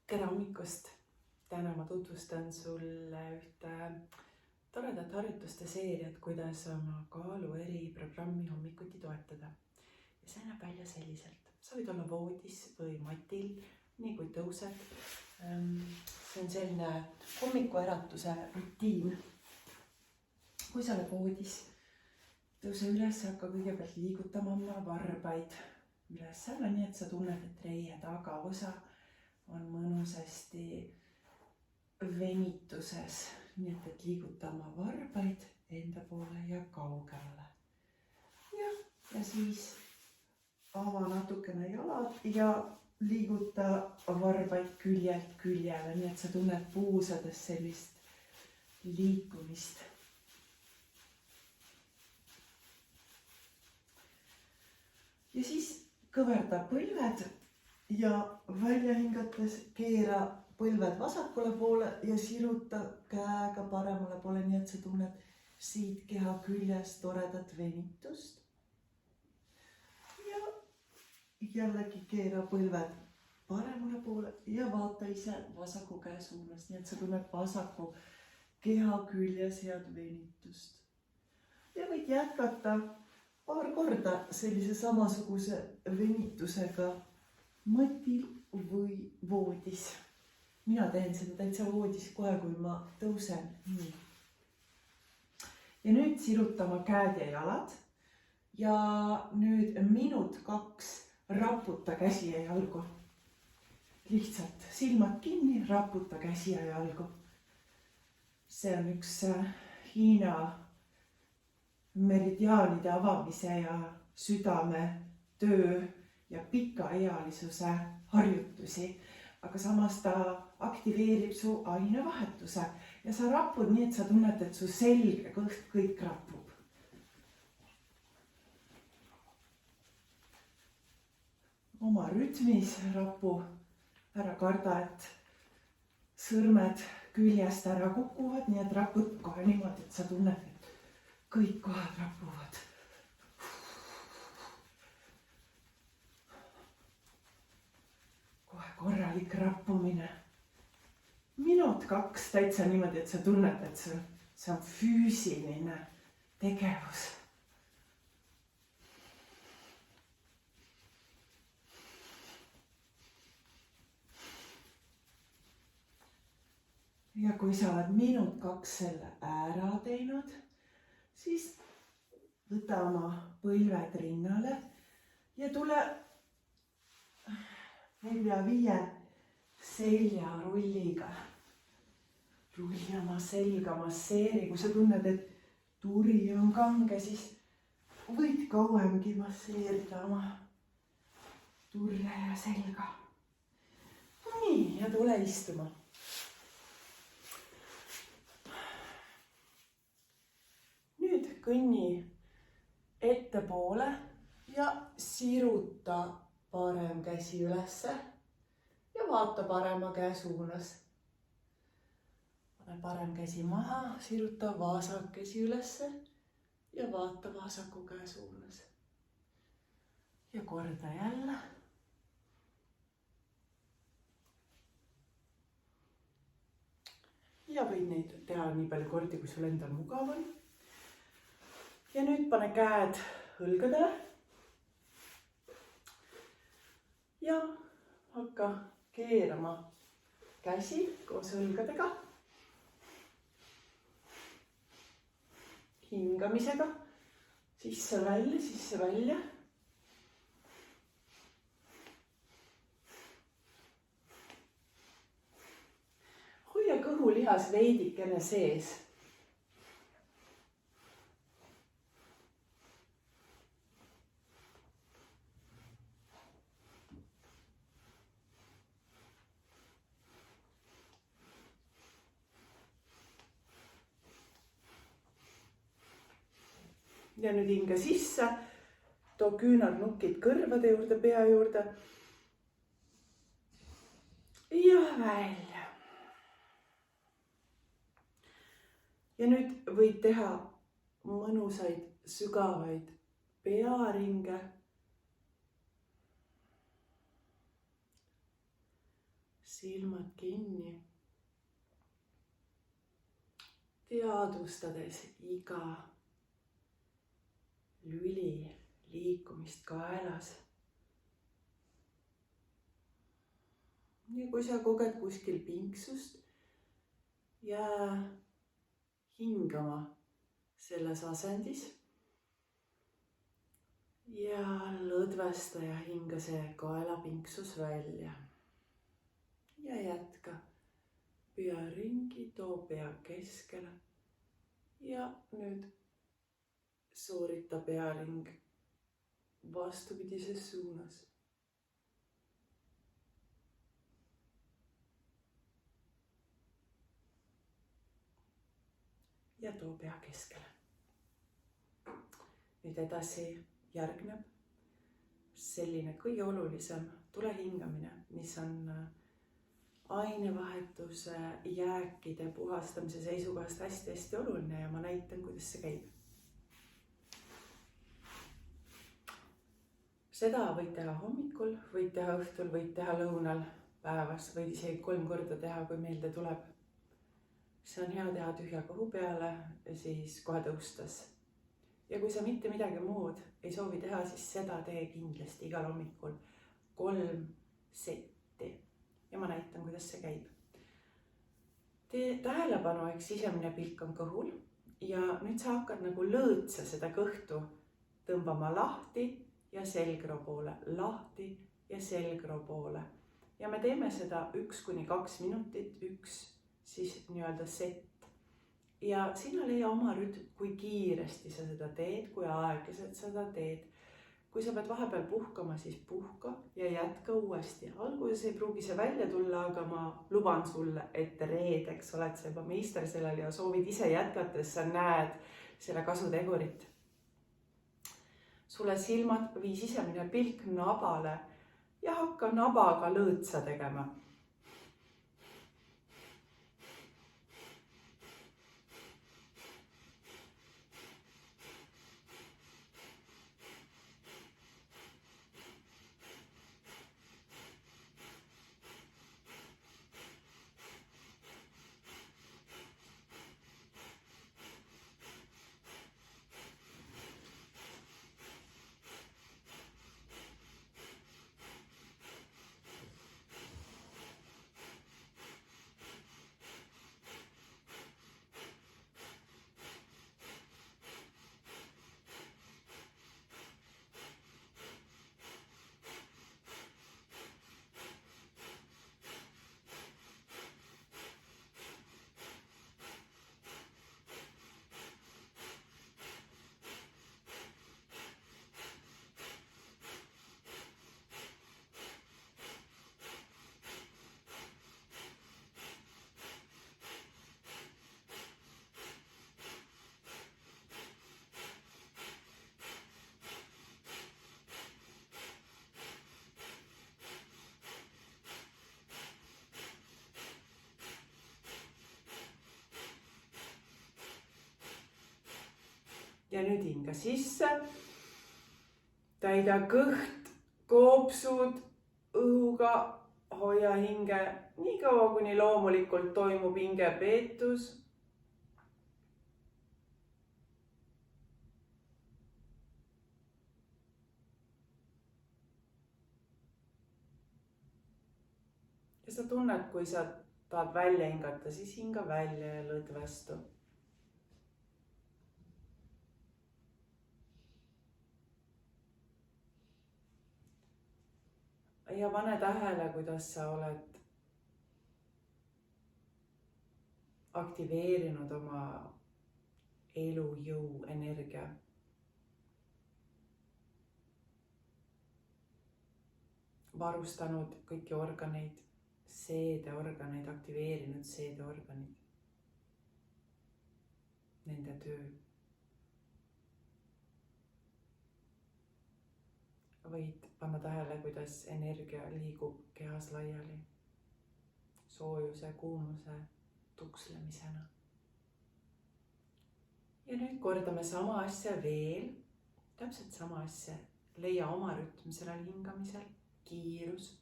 Tere hommikust! Täna ma tutvustan sulle ühte toredat harjutuste seeriat, kuidas oma kaalueri programmi hommikuti toetada. Ja see näeb välja selliselt. Sa võid olla voodis või matil, nii kui tõused. See on selline hommikuäratuse rutiin. Kui sa oled voodis, tõuse üles, hakka kõigepealt liigutama oma varbaid üles-alla, nii et sa tunned, et reie tagaosa on mõnusasti venituses, nii et liiguta oma varbaid enda poole ja kaugemale. Ja siis ava natukene jalad ja liiguta varbaid küljelt küljele, nii et sa tunned puusades sellist liikumist. Ja siis kõverda põlved ja välja hingates keera põlved vasakule poole ja siruta käega paremale poole, nii et sa tunned siit keha küljest toredat venitust. Ja jällegi keera põlved paremale poole ja vaata ise vasaku käe suunas, nii et sa tunned vasaku keha küljes head venitust. Ja võid jätkata paar korda sellise samasuguse venitusega matil või voodis. Mina teen seda täitsa voodis kohe, kui ma tõusen. Nii. Ja nüüd sirutama käed ja jalad. Ja nüüd 1-2 minutit raputa käsi ja jalgu. Lihtsalt silmad kinni, raputa käsi ja jalgu. See on üks Hiina meridiaanide avamise ja südame töö ja pikaealisuse harjutusi, aga samas ta aktiveerib su ainevahetuse ja sa rapud nii, et sa tunned, et su selg ja kõht kõik rapub. Oma rütmis rapu, ära karda, et sõrmed küljest ära kukuvad, nii et rapud kohe niimoodi, et sa tunned, et kõik kohad rapuvad. Kohe korralik rappumine. 1-2 minutit täitsa niimoodi, et sa tunned, et see on füüsiline tegevus. Ja kui sa oled 1-2 minutit selle ära teinud, siis võta oma põlved rinnale ja tule 4-5 seljarulliga. Rulli oma selga, masseeri. Kui sa tunned, et turi on kange, siis võid kauemgi masseerida oma turre ja selga. Nii, ja tule istuma. Kõnni ettepoole ja siruta parem käsi ülesse ja vaata parema käe suunas. Pane parem käsi maha, siruta vasak käsi ülesse ja vaata vasaku käe suunas. Ja korda jälle. Ja võid neid teha nii palju kordi, kui sul endal mugav on. Ja nüüd pane käed õlgadele ja hakka keerama käsi koos õlgadega, hingamisega, sisse-välja, sisse-välja. Hoia kõhulihas veidikene sees. Ja nüüd hinga sisse, too küünarnukid kõrvade juurde, pea juurde. Ja välja. Ja nüüd võid teha mõnusaid sügavaid pearinge silmad kinni. Teadvustades iga lüli liikumist kaelas. Ja kui sa koged kuskil pinksust, jää hingama selles asendis ja lõdvesta ja hinga see kaelapinksus välja. Ja jätka. Pea ringi, too pea keskele ja nüüd soorita pearing vastupidises suunas. Ja too pea keskele. Nüüd edasi järgneb selline kõige olulisem tulehingamine, mis on ainevahetuse jääkide puhastamise seisukohast hästi-hästi oluline ja ma näitan, kuidas see käib. Seda võid teha hommikul, võid teha õhtul, võid teha lõunal, päevas, võid isegi 3 korda teha, kui meelde tuleb. See on hea teha tühja kõhu peale ja siis kohe tõustes. Ja kui sa mitte midagi muud ei soovi teha, siis seda tee kindlasti igal hommikul 3 setti. Ja ma näitan, kuidas see käib. Tee tähelepanu, eks sisemine pilk on kõhul ja nüüd sa hakkad nagu lõõtsa seda kõhtu tõmbama lahti ja selgroo poole, lahti ja selgroo poole. Ja me teeme seda 1-2 minutit, üks siis nii-öelda sett. Ja sina leia oma rütm, kui kiiresti sa seda teed, kui aeglaselt sa seda teed. Kui sa pead vahepeal puhkama, siis puhka ja jätka uuesti. Alguses ei pruugi see välja tulla, aga ma luban sulle, et reedeks oled sa juba meister sellel ja soovid ise jätkates, sa näed selle kasutegurit. Sulle silmad vii sisemine pilk nabale ja hakka nabaga lõõtsa tegema. Ja nüüd hinga sisse, täida kõht, koopsud õhuga, hoia hinge nii kaua, kuni loomulikult toimub hingepeetus. Ja sa tunned, kui sa tahad välja hingata, siis hinga välja ja lõdvestu. Ja pane tähele, kuidas sa oled aktiveerinud oma elujõu energia. Varustanud kõiki organeid, seedeorganeid, aktiveerinud seedeorganid. Nende töö. Võid panna tähele, kuidas energia liigub kehas laiali, soojuse, kuumuse tukslemisena. Ja nüüd kordame sama asja veel, täpselt sama asja. Leia oma rütm sellel hingamisel, kiirus,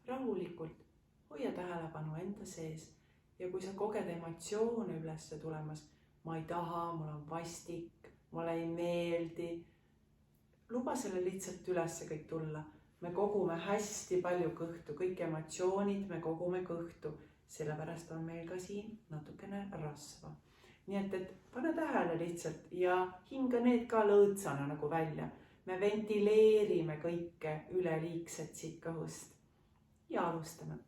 rahulikult, hoia tähelepanu enda sees ja kui sa koged emotsioone üles tulemas, ma ei taha, mul on vastik, mulle ei meeldi, luba selle lihtsalt üles kõik tulla. Me kogume hästi palju kõhtu, kõik emotsioonid me kogume kõhtu, sellepärast on meil ka siin natukene rasva. Nii et pane tähele lihtsalt ja hinga need ka lõõtsana nagu välja. Me ventileerime kõike üleliigset siit kõhust ja alustame.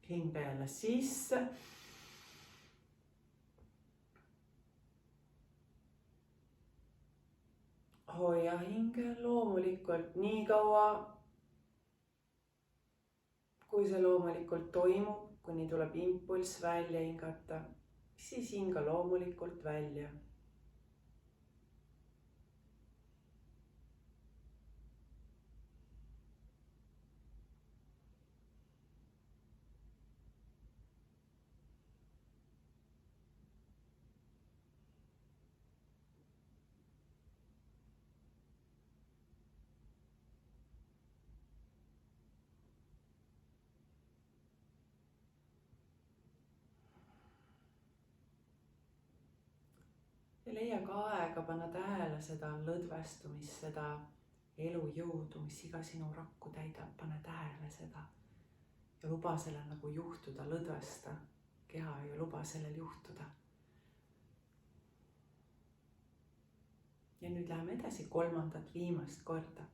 Hinga jälle sisse. Hoia hinge loomulikult nii kaua, kui see loomulikult toimub, kuni tuleb impulss välja hingata, siis hinga loomulikult välja. Ja leia ka aega panna tähele seda lõdvestumist, seda elujõudu, mis iga sinu rakku täidab, pane tähele seda. Ja luba sellel nagu juhtuda, lõdvesta keha ja luba sellel juhtuda. Ja nüüd läheme edasi 3. viimast korda.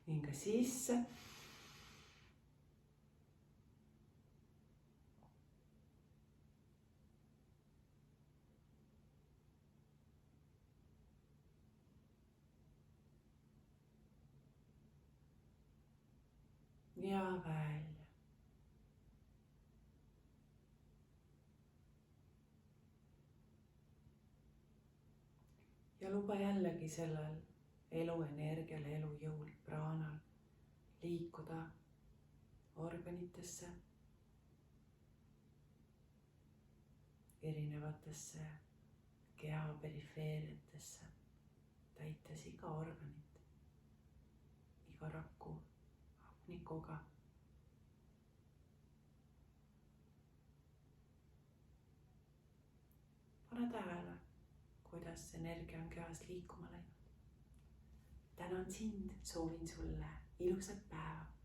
Hinga sisse. Ja välja. Ja luba jällegi sellel eluenergial, elujõul, praanal liikuda organitesse, erinevatesse keha perifeeriatesse, täites iga organit, iga raku hapnikuga. Pane tähele, kuidas energia on kehas liikuma läinud. Tänan sind, soovin sulle ilusat päeva.